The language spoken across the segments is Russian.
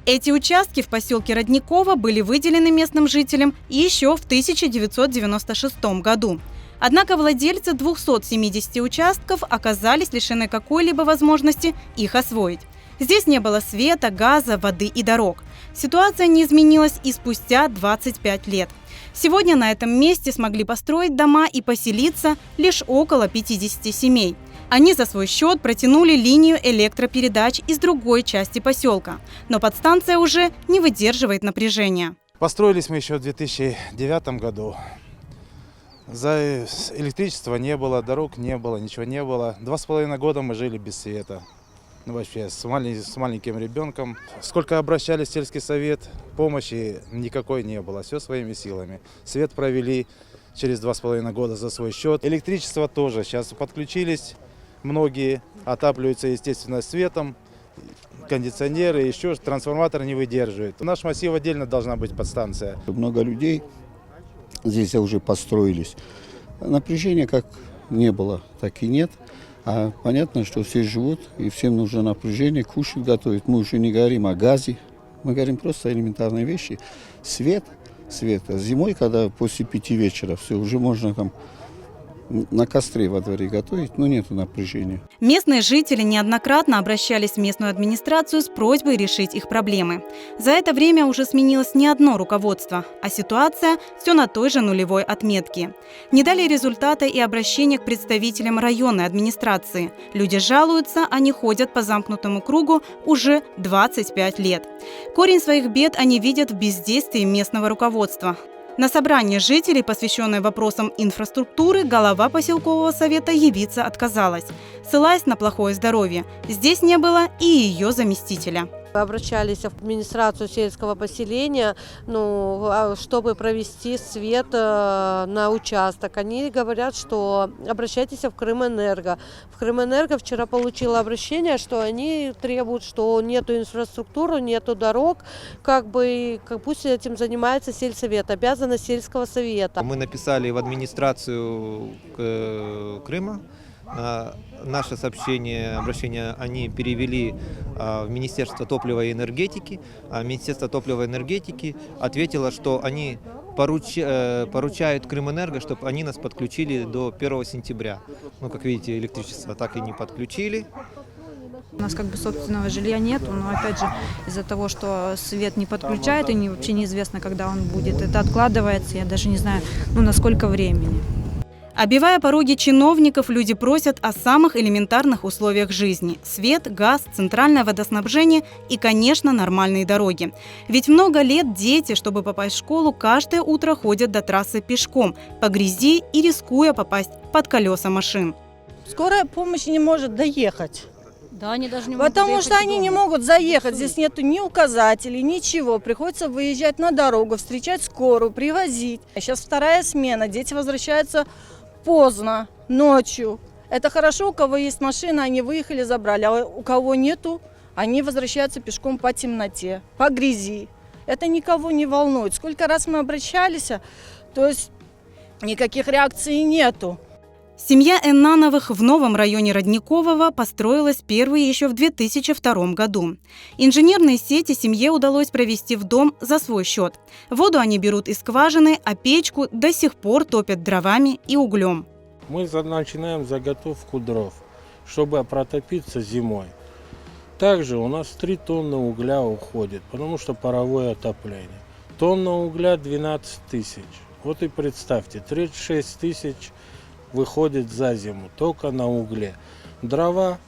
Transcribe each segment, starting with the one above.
Эти участки в поселке Родниково были выделены местным жителям еще в 1996 году. Однако владельцы 270 участков оказались лишены какой-либо возможности их освоить. Здесь не было света, газа, воды и дорог. Ситуация не изменилась и спустя 25 лет. Сегодня на этом месте смогли построить дома и поселиться лишь около 50 семей. Они за свой счет протянули линию электропередач из другой части поселка. Но подстанция уже не выдерживает напряжения. Построились мы еще в 2009 году. За электричества не было, дорог не было, ничего не было. 2,5 года мы жили без света. Вообще с маленьким ребенком. Сколько обращались в сельский совет, помощи никакой не было. Все своими силами. Свет провели через 2,5 года за свой счет. Электричество тоже. Сейчас подключились многие, отапливаются, естественно, светом. Кондиционеры, еще трансформатор не выдерживает. В наш массив отдельно должна быть подстанция. Много людей здесь уже построились. Напряжения как не было, так и нет. А понятно, что все живут, и всем нужно напряжение, кушать готовить. Мы уже не говорим о газе, мы говорим просто элементарные вещи. Свет. Зимой, когда после 5 вечера, все, уже можно там на костре во дворе готовить, но нету напряжения. Местные жители неоднократно обращались в местную администрацию с просьбой решить их проблемы. За это время уже сменилось не одно руководство, а ситуация все на той же нулевой отметке. Не дали результата и обращения к представителям районной администрации. Люди жалуются, они ходят по замкнутому кругу уже 25 лет. Корень своих бед они видят в бездействии местного руководства. На собрании жителей, посвященное вопросам инфраструктуры, глава поселкового совета явиться отказалась, ссылаясь на плохое здоровье. Здесь не было и ее заместителя. Обращались в администрацию сельского поселения, чтобы провести свет на участок. Они говорят, что обращайтесь в Крымэнерго. В Крымэнерго вчера получила обращение, что они требуют, что нету инфраструктуры, нету дорог, пусть этим занимается сельсовет, обязанность сельского совета. Мы написали в администрацию Крыма. Наше обращение они перевели в Министерство топлива и энергетики. Министерство топлива и энергетики ответило, что они поручают Крымэнерго, чтобы они нас подключили до 1 сентября. Как видите, электричество так и не подключили. У нас собственного жилья нету, но опять же из-за того, что свет не подключают и вообще неизвестно, когда он будет, это откладывается, я даже не знаю, на сколько времени. Обивая пороги чиновников, люди просят о самых элементарных условиях жизни – свет, газ, центральное водоснабжение и, конечно, нормальные дороги. Ведь много лет дети, чтобы попасть в школу, каждое утро ходят до трассы пешком, по грязи и рискуя попасть под колеса машин. Скорая помощь не может доехать. Да, они даже не могут Потому что они не могут заехать, здесь нету ни указателей, ничего. Приходится выезжать на дорогу, встречать скорую, привозить. Сейчас вторая смена, дети возвращаются поздно, ночью. Это хорошо, у кого есть машина, они выехали, забрали. А у кого нету, они возвращаются пешком по темноте, по грязи. Это никого не волнует. Сколько раз мы обращались, то есть никаких реакций нету. Семья Эннановых в новом районе Родникового построилась первой еще в 2002 году. Инженерные сети семье удалось провести в дом за свой счет. Воду они берут из скважины, а печку до сих пор топят дровами и углем. Мы начинаем заготовку дров, чтобы протопиться зимой. Также у нас 3 тонны угля уходит, потому что паровое отопление. Тонна угля 12 тысяч. Вот и представьте, 36 тысяч выходит за зиму только на угле. Дрова,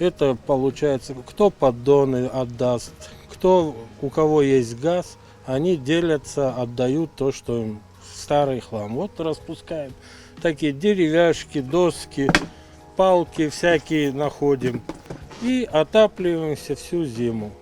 это получается, кто поддоны отдаст, у кого есть газ, они делятся, отдают то, что им старый хлам. Вот распускаем такие деревяшки, доски, палки всякие находим и отапливаемся всю зиму.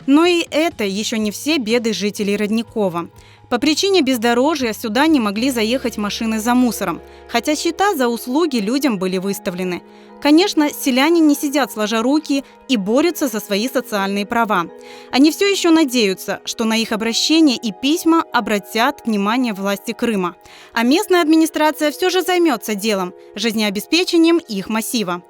Но и это еще не все беды жителей Родникова. По причине бездорожья сюда не могли заехать машины за мусором, хотя счета за услуги людям были выставлены. Конечно, селяне не сидят сложа руки и борются за свои социальные права. Они все еще надеются, что на их обращения и письма обратят внимание власти Крыма. А местная администрация все же займется делом – жизнеобеспечением их массива.